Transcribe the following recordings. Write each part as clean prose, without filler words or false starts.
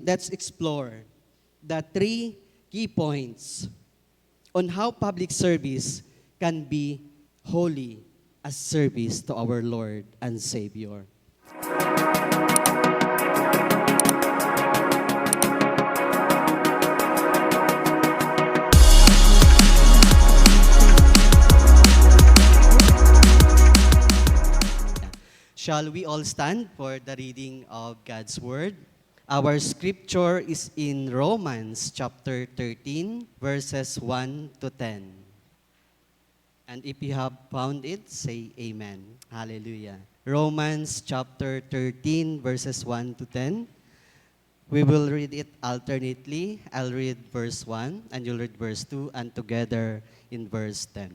let's explore the three key points on how public service can be holy as service to our Lord and Savior. Shall we all stand for the reading of God's Word? Our scripture is in Romans chapter 13, verses 1 to 10. And if you have found it, say amen. Hallelujah. Romans chapter 13, verses 1 to 10. We will read it alternately. I'll read verse 1, and you'll read verse 2, and together in verse 10.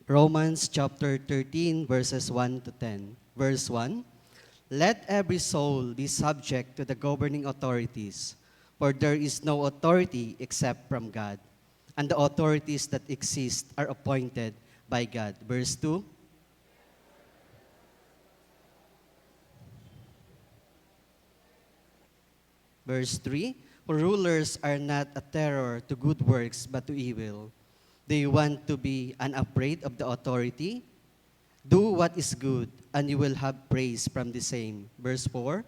Romans chapter 13, verses 1 to 10. Verse 1, let every soul be subject to the governing authorities, for there is no authority except from God, and the authorities that exist are appointed by God. Verse 2, verse 3, for rulers are not a terror to good works, but to evil. Do you want to be unafraid of the authority? Do what is good, and you will have praise from the same. Verse 4.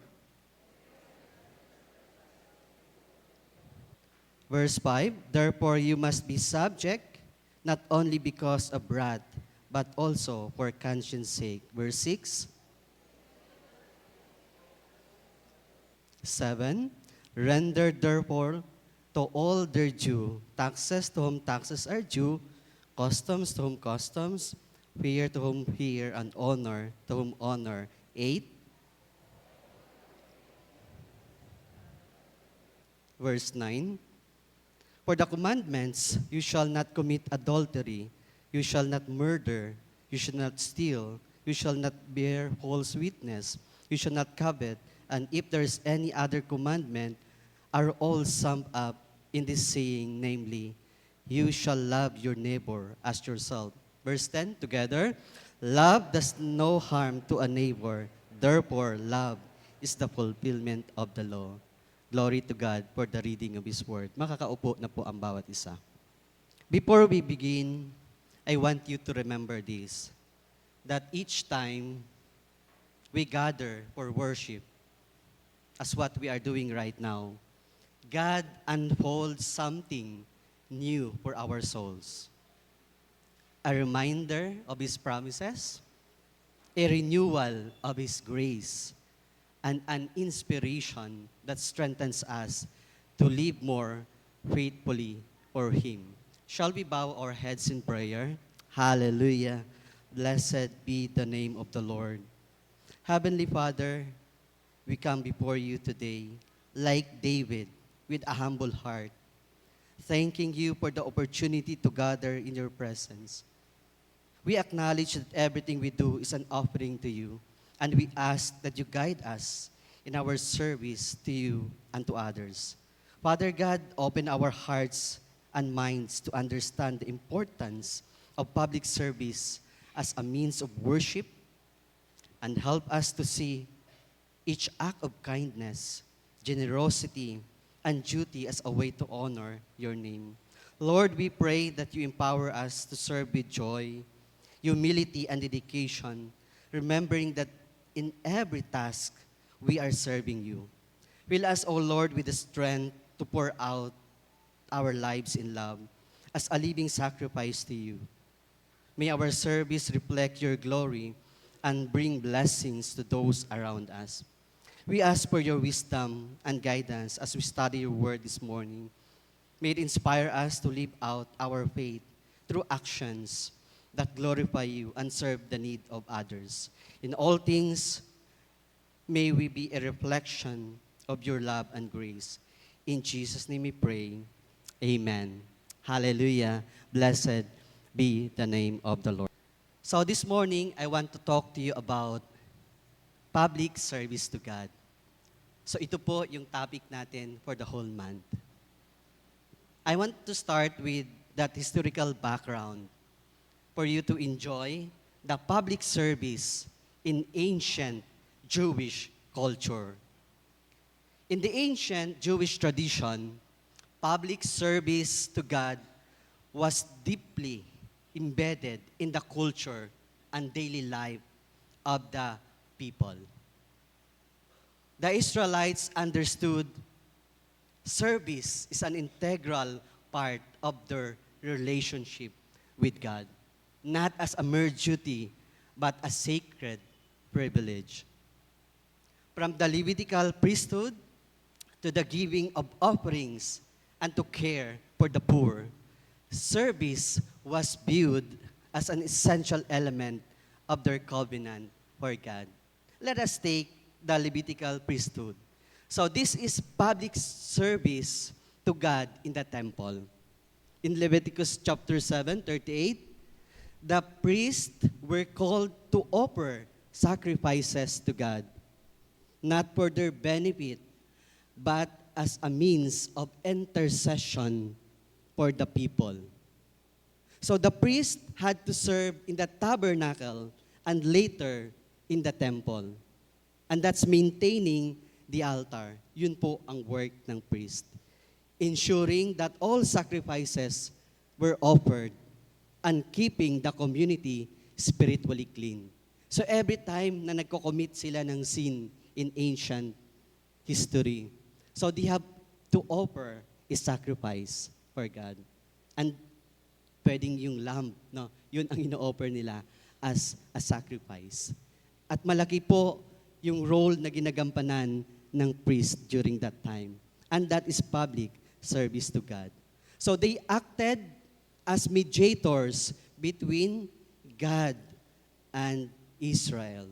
Verse 5, therefore you must be subject, not only because of wrath, but also for conscience sake. Verse 6. 7, render therefore to all their due, taxes to whom taxes are due, customs to whom customs, fear to whom fear, and honor to whom honor. 8. Verse 9. For the commandments, you shall not commit adultery, you shall not murder, you shall not steal, you shall not bear false witness, you shall not covet, and if there is any other commandment, are all summed up in this saying, namely, you shall love your neighbor as yourself. Verse 10, together, love does no harm to a neighbor, therefore love is the fulfillment of the law. Glory to God for the reading of His Word. Makakaupo na po ang bawat isa. Before we begin, I want you to remember this, that each time we gather for worship, as what we are doing right now, God unfolds something new for our souls. A reminder of His promises, a renewal of His grace, and an inspiration that strengthens us to live more faithfully for Him. Shall we bow our heads in prayer? Hallelujah. Blessed be the name of the Lord. Heavenly Father, we come before you today like David, with a humble heart, thanking you for the opportunity to gather in your presence. We acknowledge that everything we do is an offering to you, and we ask that you guide us in our service to you and to others. Father God, open our hearts and minds to understand the importance of public service as a means of worship, and help us to see each act of kindness, generosity, and duty as a way to honor your name. Lord, we pray that you empower us to serve with joy, humility, and dedication, remembering that in every task, we are serving you. Fill us, O Lord, with the strength to pour out our lives in love as a living sacrifice to you. May our service reflect your glory and bring blessings to those around us. We ask for your wisdom and guidance as we study your word this morning. May it inspire us to live out our faith through actions that glorify you and serve the need of others. In all things, may we be a reflection of your love and grace. In Jesus' name we pray. Amen. Hallelujah. Blessed be the name of the Lord. So this morning, I want to talk to you about public service to God. So ito po yung topic natin for the whole month. I want to start with that historical background for you to enjoy the public service in ancient Jewish culture. In the ancient Jewish tradition, public service to God was deeply embedded in the culture and daily life of the people. The Israelites understood service is an integral part of their relationship with God, not as a mere duty, but a sacred privilege. From the Levitical priesthood to the giving of offerings and to care for the poor, service was viewed as an essential element of their covenant for God. Let us take the Levitical priesthood. So this is public service to God in the temple. In Leviticus chapter 7:38, the priests were called to offer sacrifices to God, not for their benefit, but as a means of intercession for the people. So the priest had to serve in the tabernacle and later in the temple. And that's maintaining the altar. Yun po ang work ng priest. Ensuring that all sacrifices were offered and keeping the community spiritually clean. So every time na nagko-commit sila ng sin in ancient history, so they have to offer a sacrifice for God. And pwedeng yung lamb, no? Yun ang ino-offer nila as a sacrifice. At malaki po yung role na ginagampanan ng priest during that time. And that is public service to God. So they acted as mediators between God and Israel.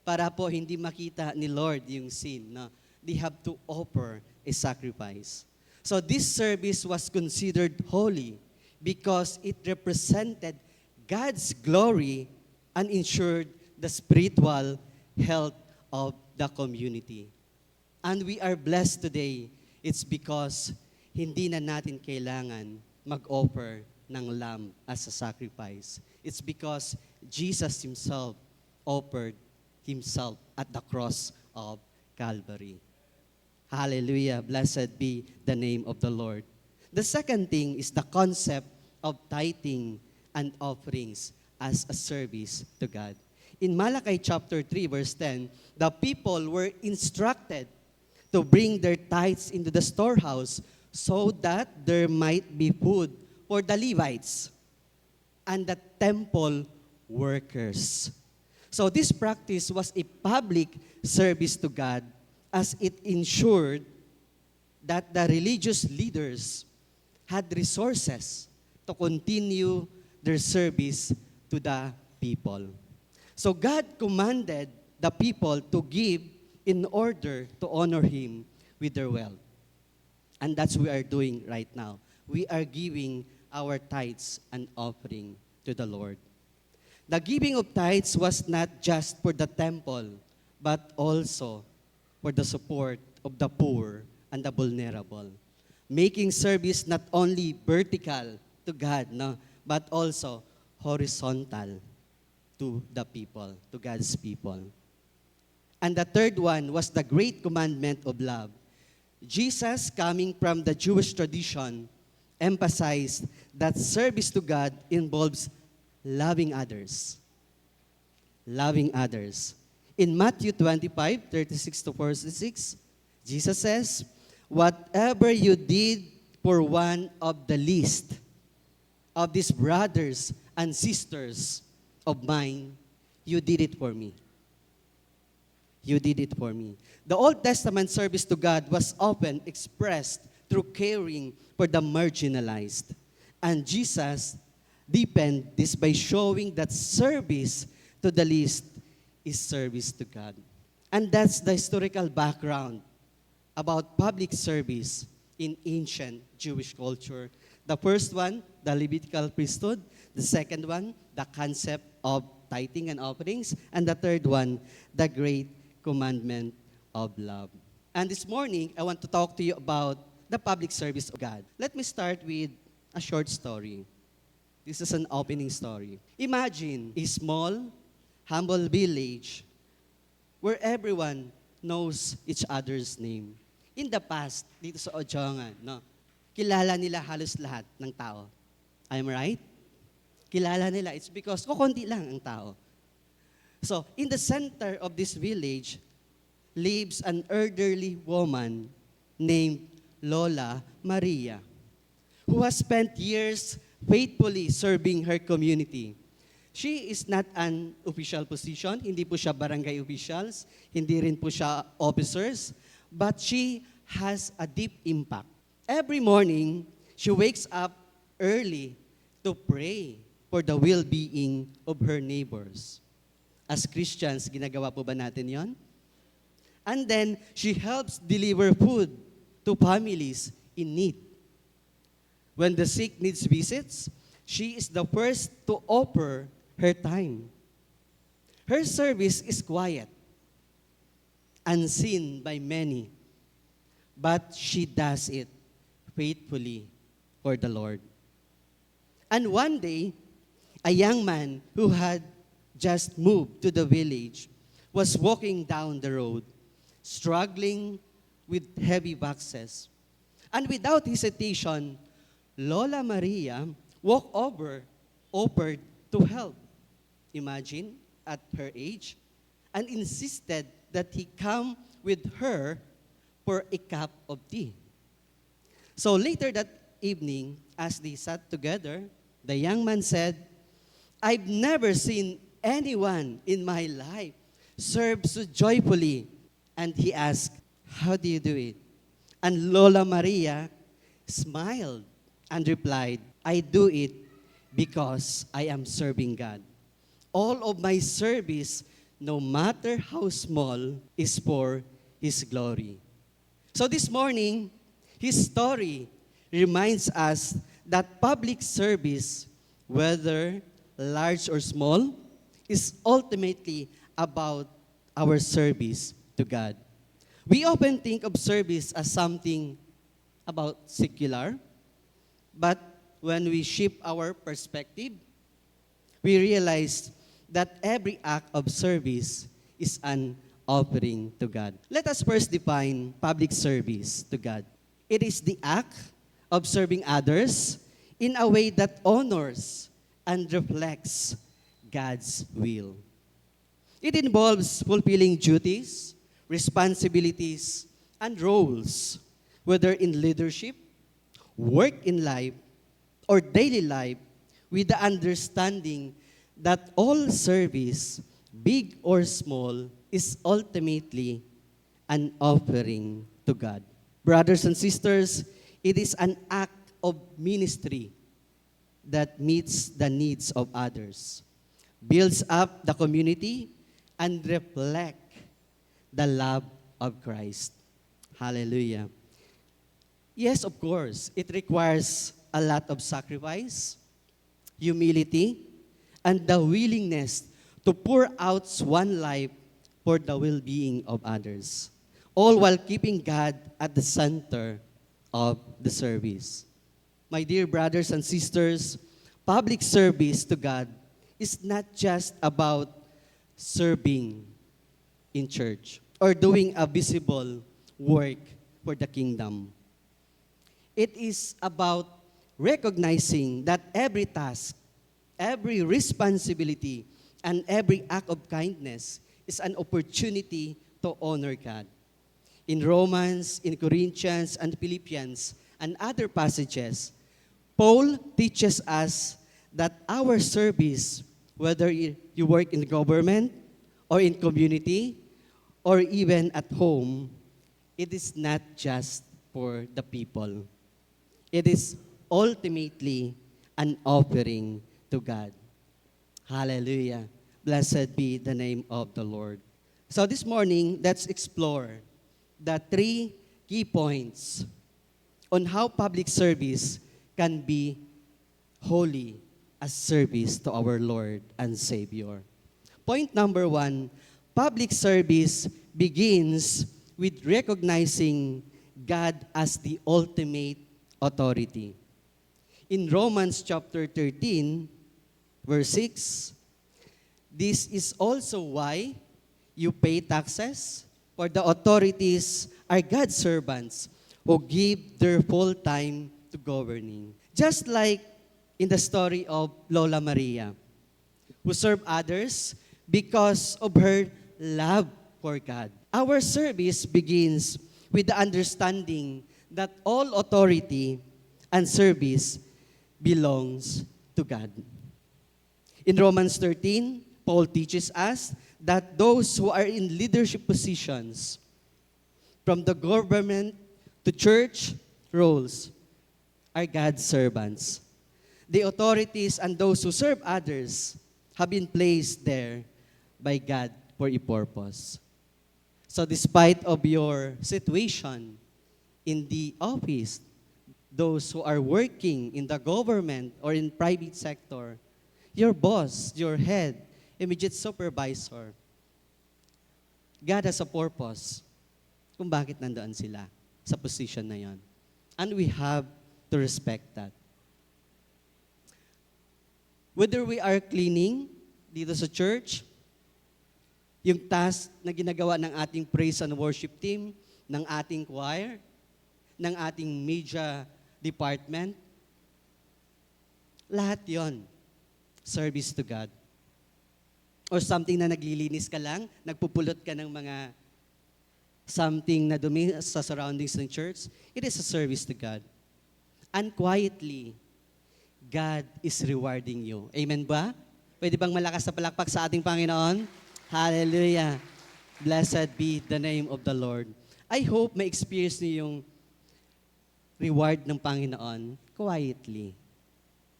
Para po hindi makita ni Lord yung sin, no? They have to offer a sacrifice. So this service was considered holy because it represented God's glory and ensured the spiritual health of the community. And we are blessed today. It's because hindi na natin kailangan mag-offer ng lamb as a sacrifice. It's because Jesus Himself offered Himself at the cross of Calvary. Hallelujah. Blessed be the name of the Lord. The second thing is the concept of tithing and offerings as a service to God. In Malachi chapter 3, verse 10, the people were instructed to bring their tithes into the storehouse so that there might be food for the Levites and the temple workers. So this practice was a public service to God as it ensured that the religious leaders had resources to continue their service to the people. So God commanded the people to give in order to honor Him with their wealth. And that's what we are doing right now. We are giving our tithes and offering to the Lord. The giving of tithes was not just for the temple, but also for the support of the poor and the vulnerable. Making service not only vertical to God, no, but also horizontal to the people, to God's people. And the third one was the great commandment of love. Jesus, coming from the Jewish tradition, emphasized that service to God involves loving others. Loving others. In Matthew 25:36-46, Jesus says, "Whatever you did for one of the least of these brothers and sisters of mine, you did it for me." You did it for me. The Old Testament service to God was often expressed through caring for the marginalized. And Jesus deepened this by showing that service to the least is service to God. And that's the historical background about public service in ancient Jewish culture. The first one, the Levitical priesthood. The second one, the concept of tithing and offerings. And the third one, the great commandment of love. And this morning, I want to talk to you about the public service of God. Let me start with a short story. This is an opening story. Imagine a small, humble village where everyone knows each other's name. In the past, dito sa Ojongan, no, kilala nila halos lahat ng tao. I'm right? Kilala nila. It's because kukunti lang ang tao. So, in the center of this village lives an elderly woman named Lola Maria, who has spent years faithfully serving her community. She is not an official position, hindi po siya barangay officials, hindi rin po siya officers, but she has a deep impact. Every morning, she wakes up early to pray for the well-being of her neighbors. As Christians, ginagawa po ba natin yon? And then, she helps deliver food to families in need. When the sick needs visits, she is the first to offer her time. Her service is quiet, unseen by many, but she does it faithfully for the Lord. And one day, a young man who had just moved to the village was walking down the road, struggling with heavy boxes. And without hesitation, Lola Maria walked over, offered to help. Imagine, at her age, and insisted that he come with her for a cup of tea. So later that evening, as they sat together, the young man said, "I've never seen anyone in my life serve so joyfully." And he asked, "How do you do it?" And Lola Maria smiled and replied, "I do it because I am serving God. All of my service, no matter how small, is for His glory." So this morning, his story reminds us that public service, whether large or small, is ultimately about our service to God. We often think of service as something about secular, but when we shift our perspective, we realize that every act of service is an offering to God. Let us first define public service to God. It is the act of serving others in a way that honors and reflects God's will. It involves fulfilling duties, responsibilities, and roles, whether in leadership, work in life, or daily life, with the understanding that all service, big or small, is ultimately an offering to God. Brothers and sisters, it is an act of ministry that meets the needs of others, builds up the community, and reflect the love of Christ. Hallelujah. Yes, of course, it requires a lot of sacrifice, humility, and the willingness to pour out one life for the well-being of others, all while keeping God at the center of the service. My dear brothers and sisters, public service to God is not just about serving in church or doing a visible work for the kingdom. It is about recognizing that every task, every responsibility, and every act of kindness is an opportunity to honor God. In Romans, in Corinthians, and Philippians, and other passages, Paul teaches us that our service, whether you work in government or in community or even at home, it is not just for the people. It is ultimately an offering to God. Hallelujah. Blessed be the name of the Lord. So this morning, let's explore the 3 key points on how public service can be holy as service to our Lord and Savior. Point number 1, public service begins with recognizing God as the ultimate authority. In Romans chapter 13, verse 6, "This is also why you pay taxes, For the authorities are God's servants who give their full time to governing. Just like in the story of Lola Maria, who served others because of her love for God. Our service begins with the understanding that all authority and service belongs to God. In Romans 13, Paul teaches us that those who are in leadership positions, from the government to church roles, are God's servants. The authorities and those who serve others have been placed there by God for a purpose. So despite of your situation in the office, those who are working in the government or in private sector, your boss, your head, immediate supervisor, God has a purpose kung bakit nandoon sila sa position na yon. And we have to respect that. Whether we are cleaning dito sa church, yung task na ginagawa ng ating praise and worship team, ng ating choir, ng ating media department, lahat yon service to God. Or something na naglilinis ka lang, nagpupulot ka ng mga something na dumi sa surroundings ng church, it is a service to God. And quietly, God is rewarding you. Amen ba? Pwede bang malakas na palakpak sa ating Panginoon? Hallelujah. Blessed be the name of the Lord. I hope may experience niyo yung reward ng Panginoon quietly.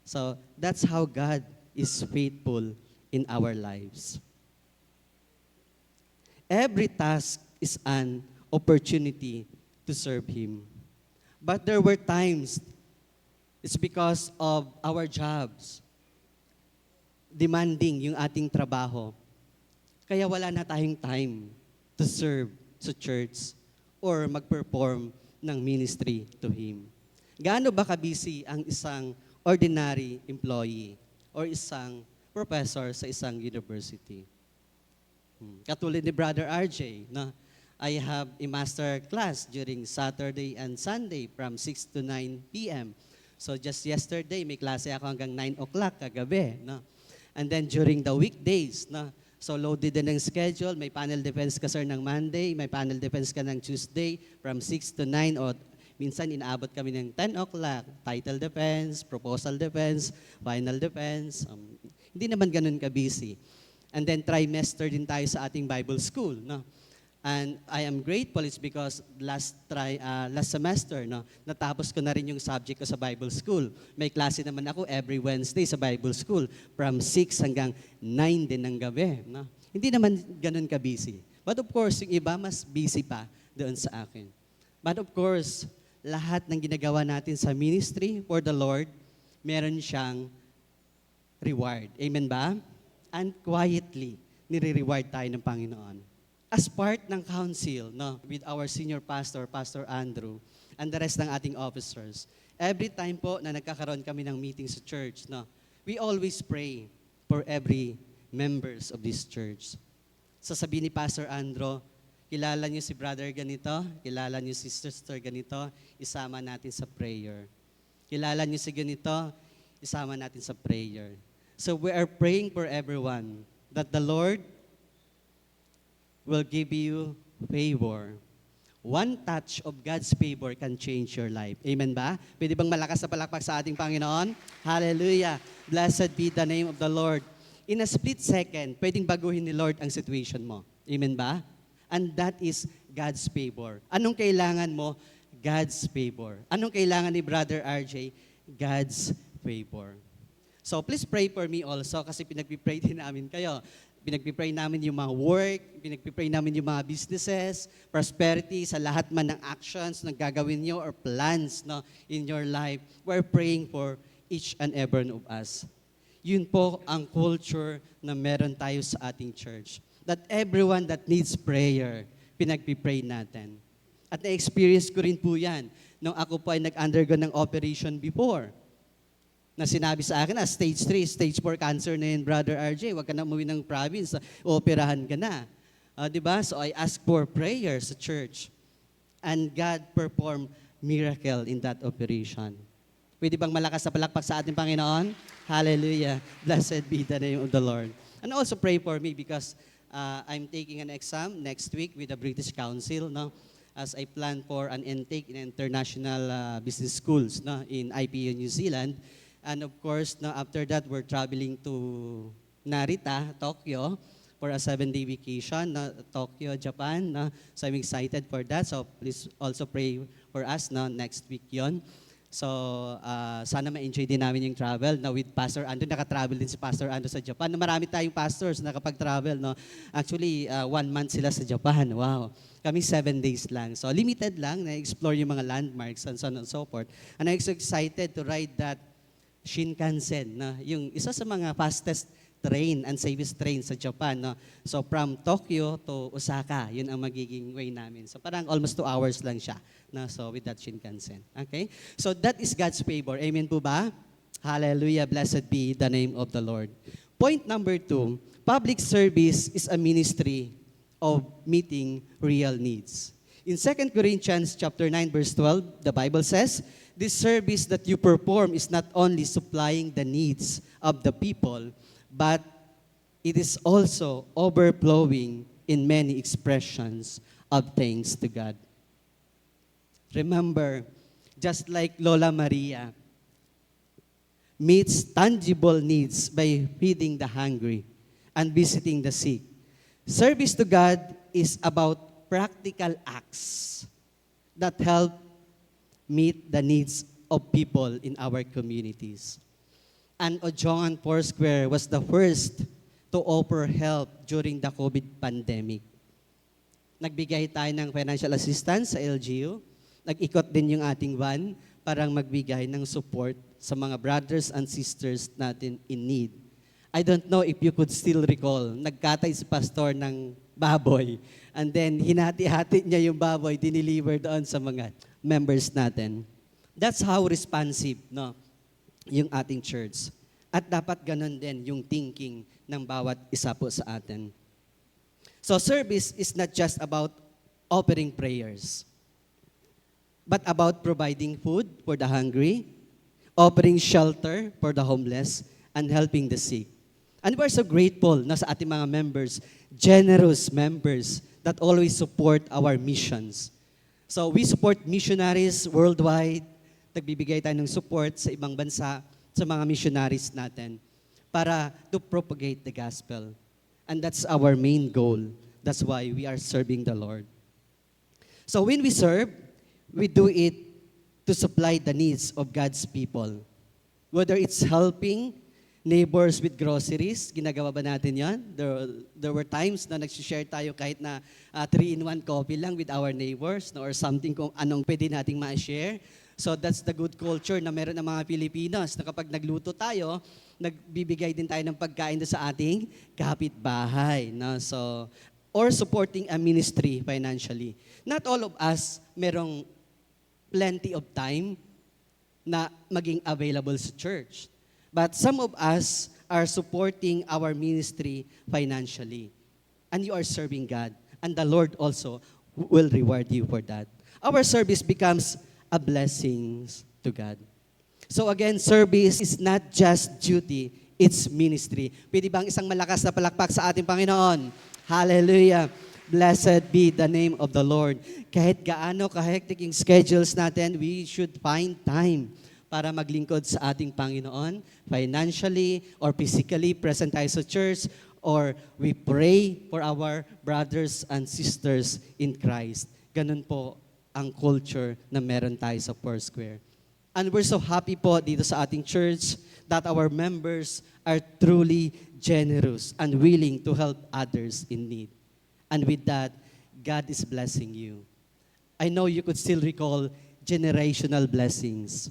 So, that's how God is faithful in our lives. Every task is an opportunity to serve Him. But there were times, it's because of our jobs, demanding yung ating trabaho. Kaya wala na tayong time to serve sa church or mag-perform ng ministry to Him. Gaano ba kabisi ang isang ordinary employee or isang professor sa isang university? Katulad ni Brother RJ, no? I have a master class during Saturday and Sunday from 6 to 9 p.m. So just yesterday, may klase ako hanggang 9 o'clock kagabi. No? And then during the weekdays, no? So loaded din ang schedule. May panel defense ka sir ng Monday, may panel defense ka ng Tuesday from 6 to 9 o minsan inaabot kami ng 10 o'clock. Title defense, proposal defense, final defense. Hindi naman ganun ka-busy. And then trimester din tayo sa ating Bible school. No? And I am grateful it's because last semester, no, natapos ko na rin yung subject ko sa Bible school. May klase naman ako every Wednesday sa Bible school from 6 hanggang 9 din ng gabi. No? Hindi naman ganun ka-busy. But of course, yung iba mas busy pa doon sa akin. But of course, lahat ng ginagawa natin sa ministry for the Lord, meron siyang reward. Amen ba? And quietly, nire-reward tayo ng Panginoon. As part ng council, no, with our senior pastor, Pastor Andrew, and the rest ng ating officers, every time po na nagkakaroon kami ng meeting sa church, no, we always pray for every members of this church. Sasabihin ni Pastor Andrew, kilala niyo si brother ganito, kilala niyo si sister ganito, isama natin sa prayer. Kilala niyo si ganito, isama natin sa prayer. So we are praying for everyone that the Lord will give you favor. One touch of God's favor can change your life. Amen ba? Pwede bang malakas na palakpak sa ating Panginoon? Hallelujah. Blessed be the name of the Lord. In a split second, pwedeng baguhin ni Lord ang situation mo. Amen ba? And that is God's favor. Anong kailangan mo? God's favor. Anong kailangan ni Brother RJ? God's favor. So please pray for me also kasi pinagpipray din namin kayo. Pinagpipray namin yung mga work, pinagpipray namin yung mga businesses, prosperity sa lahat man ng actions na gagawin nyo or plans no, in your life. We're praying for each and every one of us. Yun po ang culture na meron tayo sa ating church. That everyone that needs prayer, pinagpipray natin. At na-experience ko rin po yan nung ako po ay nag-undergo ng operation before. Na sinabi sa akin, stage 3, stage 4 cancer na yun, Brother RJ, huwag ka na umuwi ng province, operahan ka na. Di ba? So I asked for prayer sa church. And God performed miracle in that operation. Pwede bang malakas na palakpak sa ating Panginoon? Hallelujah. Blessed be the name of the Lord. And also pray for me because I'm taking an exam next week with the British Council, no? As I plan for an intake in international business schools, no? In IPU New Zealand. And of course, no, after that, we're traveling to Narita, Tokyo, for a 7-day vacation, na Tokyo, Japan. Na? So I'm excited for that. So please also pray for us na next week yon. So sana ma-enjoy din namin yung travel na with Pastor Andrew. Naka-travel din si Pastor Andrew sa Japan. Marami tayong pastors na nakapag-travel. No? Actually, 1 month sila sa Japan. Wow. Kami 7 days lang. So limited lang na-explore yung mga landmarks and so on and so forth. And I'm so excited to ride that Shinkansen. No? Yung isa sa mga fastest train and safest train sa Japan. No? So from Tokyo to Osaka, yun ang magiging way namin. So parang almost 2 hours lang siya. No? So with that Shinkansen. Okay? So that is God's favor. Amen po ba? Hallelujah. Blessed be the name of the Lord. Point number 2, public service is a ministry of meeting real needs. In 2 Corinthians chapter 9 verse 12, the Bible says, this service that you perform is not only supplying the needs of the people, but it is also overflowing in many expressions of thanks to God. Remember, just like Lola Maria meets tangible needs by feeding the hungry and visiting the sick, service to God is about practical acts that help meet the needs of people in our communities. And Ojongan Foursquare was the first to offer help during the COVID pandemic. Nagbigay tayo ng financial assistance sa LGU. Nag-ikot din yung ating van para magbigay ng support sa mga brothers and sisters natin in need. I don't know if you could still recall, nagkatay si pastor ng baboy. And then hinati-hati niya yung baboy, dineliver doon sa mga members natin. That's how responsive, no? Yung ating church. At dapat ganun din yung thinking ng bawat isa po sa atin. So service is not just about offering prayers, but about providing food for the hungry, offering shelter for the homeless, and helping the sick. And we're so grateful na sa ating mga members, generous members that always support our missions. So we support missionaries worldwide. Nagbibigay tayo ng support sa ibang bansa, sa mga missionaries natin para to propagate the gospel. And that's our main goal. That's why we are serving the Lord. So when we serve, we do it to supply the needs of God's people. Whether it's helping neighbors with groceries, ginagawa ba natin yan? There were times na nag-share tayo kahit na 3-in-1 coffee lang with our neighbors, no, or something kung anong pwede nating ma-share. So that's the good culture na meron ng mga Pilipinos na kapag nagluto tayo, nagbibigay din tayo ng pagkain sa ating kapitbahay. No? So, or supporting a ministry financially. Not all of us merong plenty of time na maging available sa church. But some of us are supporting our ministry financially. And you are serving God. And the Lord also will reward you for that. Our service becomes a blessing to God. So again, service is not just duty, it's ministry. Pwede bang isang malakas na palakpak sa ating Panginoon? Hallelujah. Blessed be the name of the Lord. Kahit gaano ka-hectic yung schedules natin, we should find time para maglingkod sa ating Panginoon, financially or physically, present tayo sa church, or we pray for our brothers and sisters in Christ. Ganun po ang culture na meron tayo sa Foursquare. And we're so happy po dito sa ating church that our members are truly generous and willing to help others in need. And with that, God is blessing you. I know you could still recall generational blessings.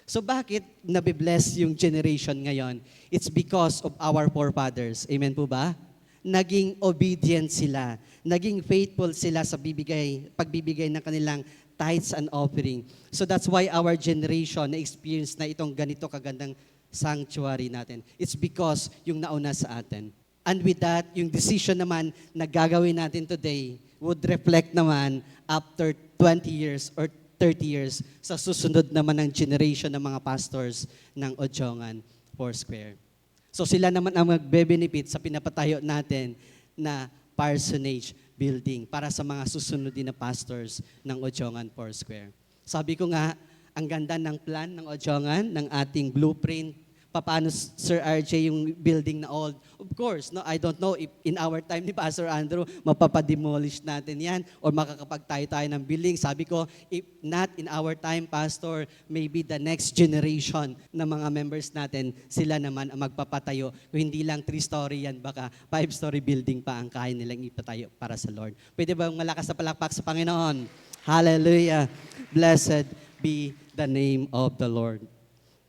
So bakit nabibless yung generation ngayon? It's because of our forefathers. Amen po ba? Naging obedient sila. Naging faithful sila sa pagbibigay ng kanilang tithes and offering. So that's why our generation na-experience na itong ganito kagandang sanctuary natin. It's because yung nauna sa atin. And with that, yung decision naman na gagawin natin today would reflect naman after 20 years or 30 years sa susunod naman ng generation ng mga pastors ng Ojongan Foursquare. So sila naman ang magbe-benefit sa pinapatayo natin na parsonage building para sa mga susunod din na pastors ng Ojongan Foursquare. Sabi ko nga, ang ganda ng plan ng Ojongan, ng ating blueprint, paano, Sir RJ, yung building na old. Of course, no, I don't know if in our time ni Pastor Andrew, mapapademolish natin yan or makakapagtayo tayo ng building. Sabi ko, if not in our time, Pastor, maybe the next generation na mga members natin, sila naman ang magpapatayo. Kung hindi lang 3-story yan, baka 5-story building pa ang kaya nilang ipatayo para sa Lord. Pwede bang malakas na palakpak sa Panginoon? Hallelujah. Blessed be the name of the Lord.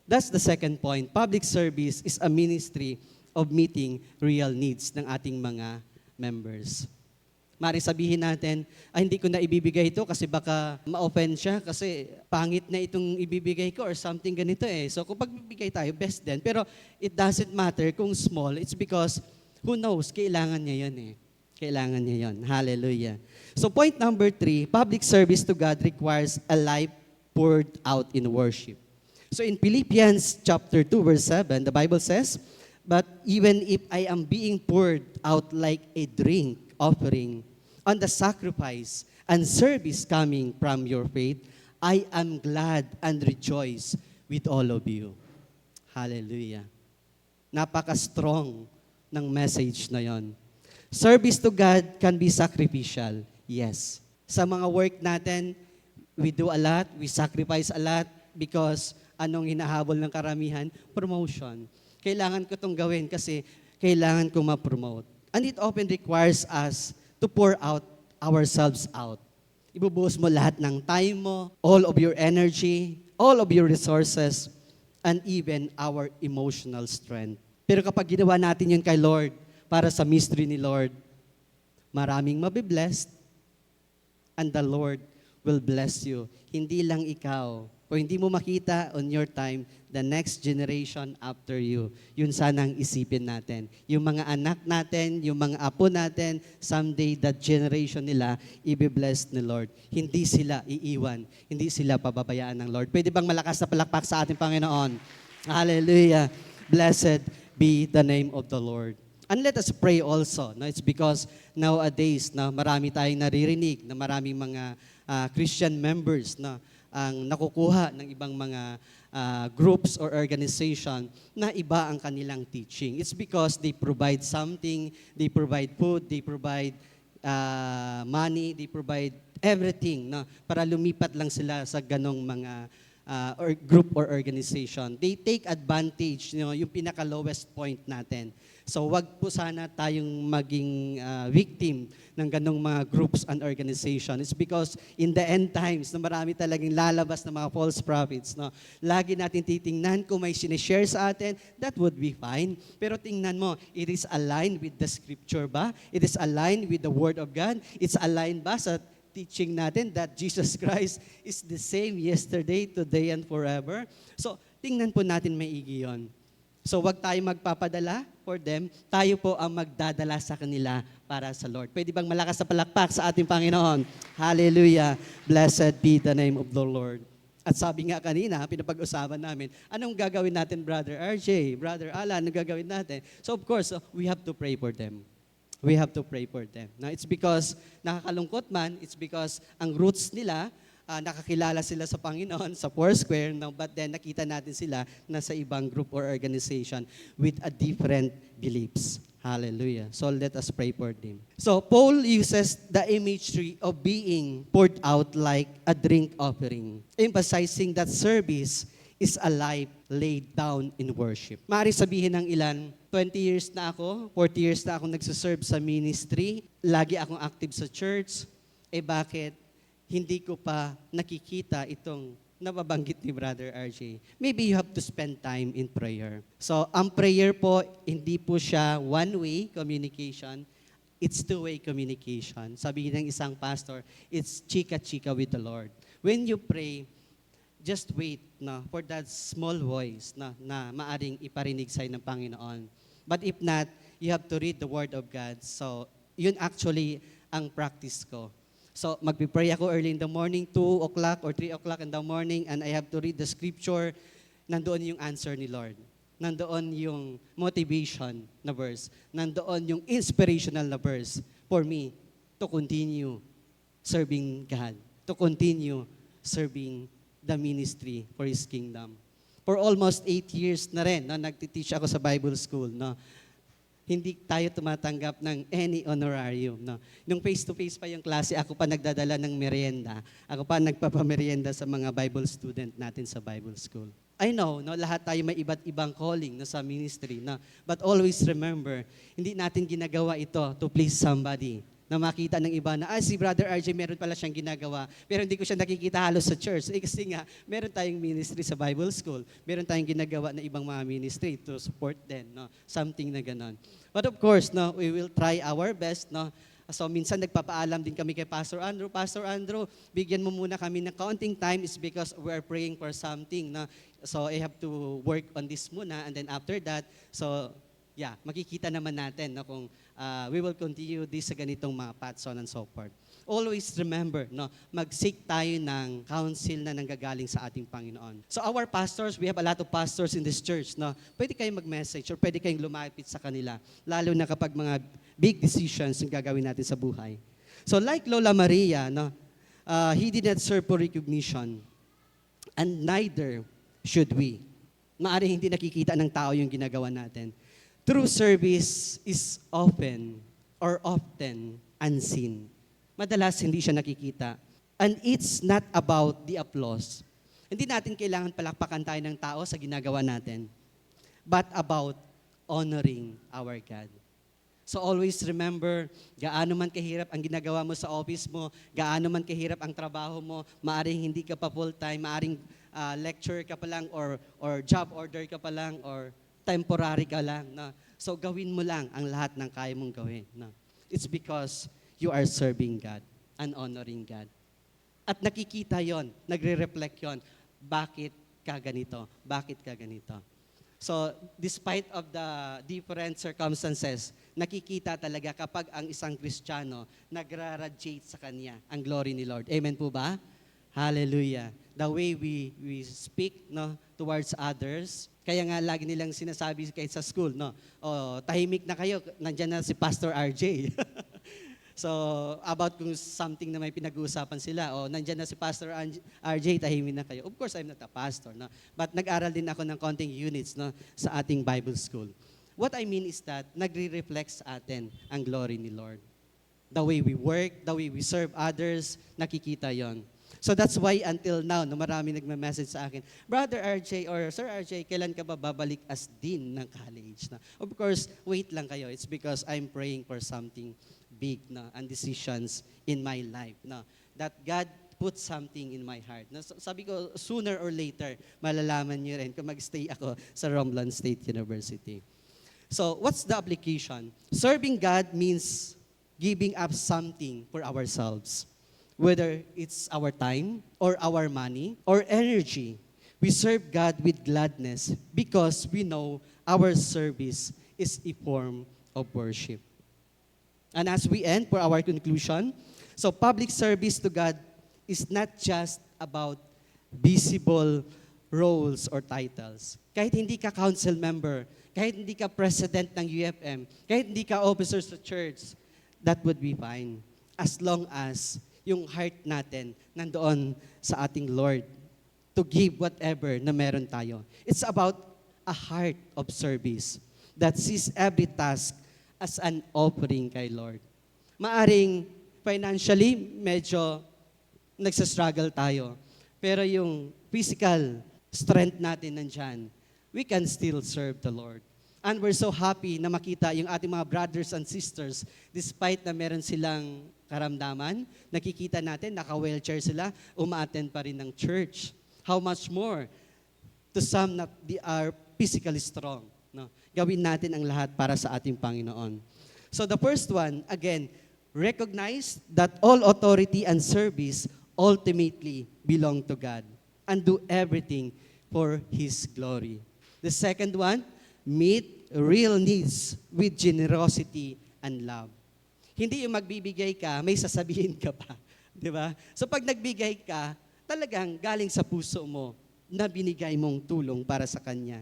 That's the second point. Public service is a ministry of meeting real needs ng ating mga members. Mari sabihin natin, hindi ko na ibibigay ito kasi baka ma-offend siya kasi pangit na itong ibibigay ko or something ganito eh. So kung pagbibigay tayo, best din. Pero it doesn't matter kung small. It's because, who knows, kailangan niya yun eh. Kailangan niya yun. Hallelujah. So point number 3, public service to God requires a life poured out in worship. So in Philippians chapter 2 verse 7, the Bible says, "But even if I am being poured out like a drink offering on the sacrifice and service coming from your faith, I am glad and rejoice with all of you." Hallelujah. Napaka-strong ng message na yon. Service to God can be sacrificial. Yes. Sa mga work natin, we do a lot, we sacrifice a lot because anong hinahabol ng karamihan? Promotion. Kailangan ko itong gawin kasi kailangan ko ma-promote. And it often requires us to pour out ourselves out. Ibubuhos mo lahat ng time mo, all of your energy, all of your resources, and even our emotional strength. Pero kapag ginawa natin yun kay Lord, para sa mystery ni Lord, maraming mabiblessed, and the Lord will bless you. Hindi lang ikaw. Kung hindi mo makita on your time, the next generation after you, yun sanang isipin natin. Yung mga anak natin, yung mga apo natin, someday that generation nila, i-bless ni Lord. Hindi sila iiwan. Hindi sila pababayaan ng Lord. Pwede bang malakas na palakpak sa ating Panginoon? Hallelujah. Blessed be the name of the Lord. And let us pray also. No? It's because nowadays, no, marami tayong naririnig na maraming mga Christian members na ang nakukuha ng ibang mga groups or organization na iba ang kanilang teaching. It's because they provide something, they provide food, they provide money, they provide everything no, para lumipat lang sila sa ganong mga or group or organization. They take advantage, yung pinaka-lowest point natin. So wag po sana tayong maging victim ng ganong mga groups and organization. It's because in the end times, na marami talagang lalabas na mga false prophets. No? Lagi natin titingnan kung may sinishare sa atin, that would be fine. Pero tingnan mo, it is aligned with the scripture ba? It is aligned with the word of God? It's aligned ba sa teaching natin that Jesus Christ is the same yesterday, today, and forever? So, tingnan po natin maigi yun. So, wag tayo magpapadala for them. Tayo po ang magdadala sa kanila para sa Lord. Pwede bang malakas na palakpak sa ating Panginoon? Hallelujah. Blessed be the name of the Lord. At sabi nga kanina, pinapag-usapan namin, anong gagawin natin, Brother RJ, Brother Alan, anong gagawin natin? So, of course, we have to pray for them. We have to pray for them. Now, it's because nakakalungkot man, it's because ang roots nila, nakakilala sila sa Panginoon, sa Foursquare, no, but then nakita natin sila na sa ibang group or organization with a different beliefs. Hallelujah. So let us pray for them. So Paul uses the imagery of being poured out like a drink offering, emphasizing that service is a life laid down in worship. Maaari sabihin ng ilan, 20 years na ako, 40 years na ako nagsiserve sa ministry, lagi akong active sa church, bakit hindi ko pa nakikita itong nababanggit ni Brother RJ? Maybe you have to spend time in prayer. So, ang prayer po, hindi po siya one-way communication, it's two-way communication. Sabi ng isang pastor, it's chika-chika with the Lord. When you pray, just wait for that small voice na maaring iparinig sa'yo ng Panginoon. But if not, you have to read the Word of God. So, yun actually ang practice ko. So, magpipray ako early in the morning, 2 o'clock or 3 o'clock in the morning, and I have to read the scripture. Nandoon yung answer ni Lord. Nandoon yung motivation na verse. Nandoon yung inspirational na verse for me to continue serving God, to continue serving the ministry for His kingdom. For almost 8 years na rin, no, nagtiteach ako sa Bible school, no, hindi tayo tumatanggap ng any honorarium. No? Nung face-to-face pa yung klase, ako pa nagdadala ng merienda. Ako pa nagpapamerienda sa mga Bible student natin sa Bible school. I know, no, lahat tayo may iba't ibang calling no, sa ministry. No? But always remember, hindi natin ginagawa ito to please somebody. Na makita ng iba na, si Brother RJ, meron pala siyang ginagawa, pero hindi ko siya nakikita halos sa church. Kasi nga, meron tayong ministry sa Bible School. Meron tayong ginagawa na ibang mga ministry to support them. No? Something na ganon. But of course, no, we will try our best. No? So minsan nagpapaalam din kami kay Pastor Andrew, bigyan mo muna kami ng kaunting time is because we are praying for something. No? So I have to work on this muna, and then after that, so yeah, makikita naman natin no, kung we will continue this sa ganitong mga paths, so on and so forth. Always remember, no, mag-seek tayo ng counsel na nanggagaling sa ating Panginoon. So our pastors, we have a lot of pastors in this church. No? Pwede kayong mag-message or pwede kayong lumapit sa kanila, lalo na kapag mga big decisions yung gagawin natin sa buhay. So like Lola Maria, no, he did not serve for recognition, and neither should we. Maaaring hindi nakikita ng tao yung ginagawa natin. True service is often unseen. Madalas hindi siya nakikita. And it's not about the applause. Hindi natin kailangan palakpakan tayo ng tao sa ginagawa natin, but about honoring our God. So always remember, gaano man kahirap ang ginagawa mo sa office mo, gaano man kahirap ang trabaho mo, maaring hindi ka pa full-time, maaring lecturer ka pa lang or job order ka pa lang or temporary ka lang. No? So gawin mo lang ang lahat ng kaya mong gawin. No? It's because you are serving God and honoring God. At nakikita yon, nagre-reflect yon. Bakit ka ganito? Bakit ka ganito? So despite of the different circumstances, nakikita talaga kapag ang isang Kristiyano nagra-radiate sa kanya ang glory ni Lord. Amen po ba? Hallelujah. The way we speak no, towards others. Kaya nga lagi nilang sinasabi kahit sa school, no? Tahimik na kayo, nandiyan na si Pastor RJ. So, about kung something na may pinag-uusapan sila, nandiyan na si Pastor RJ, tahimik na kayo. Of course, I'm not a pastor, no? But nag-aral din ako ng konting units no, sa ating Bible school. What I mean is that nagre-reflect sa atin ang glory ni Lord. The way we work, the way we serve others, nakikita yon. So that's why until now, no, marami nagme-message sa akin, Brother RJ or Sir RJ, kailan ka ba babalik as dean ng college? Na? Of course, wait lang kayo. It's because I'm praying for something big na and decisions in my life. Na, that God put something in my heart. Na, sabi ko, sooner or later, malalaman niyo rin kung mag-stay ako sa Romblon State University. So what's the application? Serving God means giving up something for ourselves. Whether it's our time or our money or energy, we serve God with gladness because we know our service is a form of worship. And as we end for our conclusion, so public service to God is not just about visible roles or titles. Kahit hindi ka council member, kahit hindi ka president ng UFM, kahit hindi ka officer sa church, that would be fine. As long as yung heart natin nandoon sa ating Lord to give whatever na meron tayo. It's about a heart of service that sees every task as an offering kay Lord. Maaring financially, medyo nagsastruggle tayo. Pero yung physical strength natin nandyan, we can still serve the Lord. And we're so happy na makita yung ating mga brothers and sisters, despite na meron silang karamdaman, nakikita natin, naka-wheelchair sila, uma-attend pa rin ng church. How much more to some that they are physically strong. No? Gawin natin ang lahat para sa ating Panginoon. So the first one, again, recognize that all authority and service ultimately belong to God and do everything for His glory. The second one, Meet real needs with generosity and love. Hindi yung magbibigay ka, may sasabihin ka pa. Di ba? So pag nagbigay ka, talagang galing sa puso mo na binigay mong tulong para sa Kanya.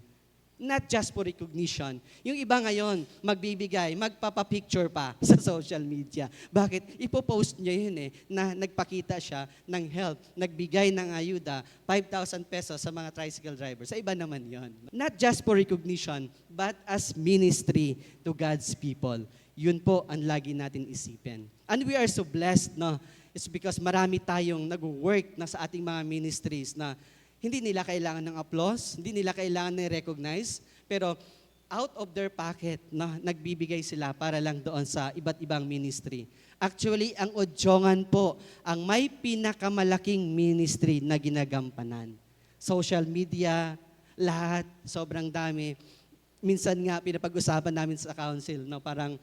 Not just for recognition. Yung iba ngayon, magbibigay, magpapapicture pa sa social media. Bakit? Ipopost niya yun na nagpakita siya ng help, nagbigay ng ayuda, 5,000 pesos sa mga tricycle drivers. Sa iba naman yon. Not just for recognition, but as ministry to God's people. Yun po ang lagi natin isipin. And we are so blessed, no? It's because marami tayong nag-work na sa ating mga ministries na hindi nila kailangan ng applause, hindi nila kailangan ng recognize, pero out of their pocket, na nagbibigay sila para lang doon sa iba't ibang ministry. Actually, ang Odjongan po, ang may pinakamalaking ministry na ginagampanan. Social media, lahat, sobrang dami. Minsan nga, pinapag-usapan namin sa council, no, parang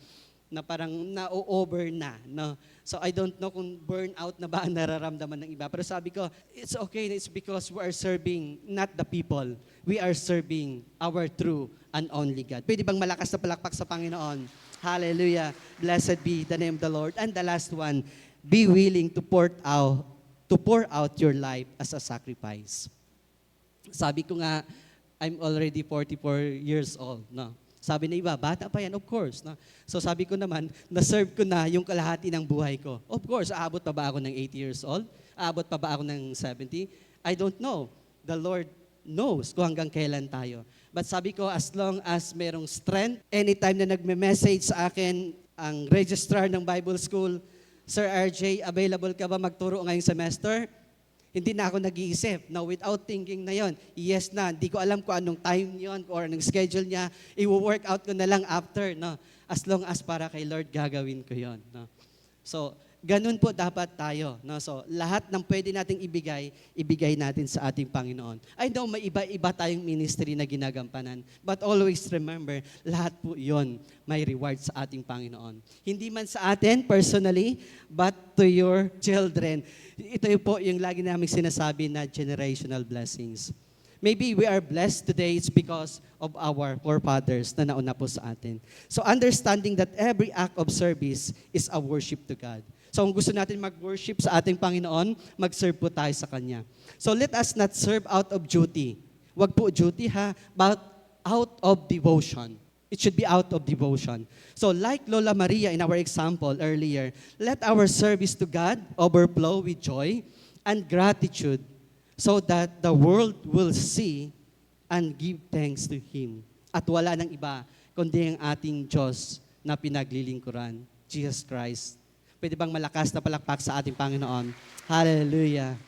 na-over na. No? So I don't know kung burnout na ba ang nararamdaman ng iba. Pero sabi ko, it's okay. It's because we are serving not the people. We are serving our true and only God. Pwede bang malakas na palakpak sa Panginoon? Hallelujah. Blessed be the name of the Lord. And the last one, be willing to pour out your life as a sacrifice. Sabi ko nga, I'm already 44 years old. No? Sabi na iba, bata pa yan, of course. No? So sabi ko naman, na-serve ko na yung kalahati ng buhay ko. Of course, aabot pa ba ako ng 80 years old? Aabot pa ba ako ng 70? I don't know. The Lord knows kung hanggang kailan tayo. But sabi ko, as long as merong strength, anytime na nagme-message sa akin ang registrar ng Bible School, Sir RJ, available ka ba magturo ngayong semester? Hindi na ako nag-iisip. Now, without thinking na yon, yes na, hindi ko alam kung anong time yon or anong schedule niya, i-work out ko na lang after, no? As long as para kay Lord, gagawin ko yon. No? So, ganun po dapat tayo. No? So, lahat ng pwede nating ibigay natin sa ating Panginoon. I know may iba-iba tayong ministry na ginagampanan, but always remember, lahat po yon may reward sa ating Panginoon. Hindi man sa atin personally, but to your children. Ito po yung lagi namin sinasabi na generational blessings. Maybe we are blessed today, it's because of our forefathers na nauna po sa atin. So understanding that every act of service is a worship to God. So kung gusto natin mag-worship sa ating Panginoon, mag-serve po tayo sa Kanya. So let us not serve out of duty. Wag po duty but out of devotion. It should be out of devotion. So like Lola Maria in our example earlier, let our service to God overflow with joy and gratitude so that the world will see and give thanks to Him. At wala nang iba, kundi ang ating Diyos na pinaglilingkuran, Jesus Christ. Pwede bang malakas na palakpak sa ating Panginoon? Hallelujah.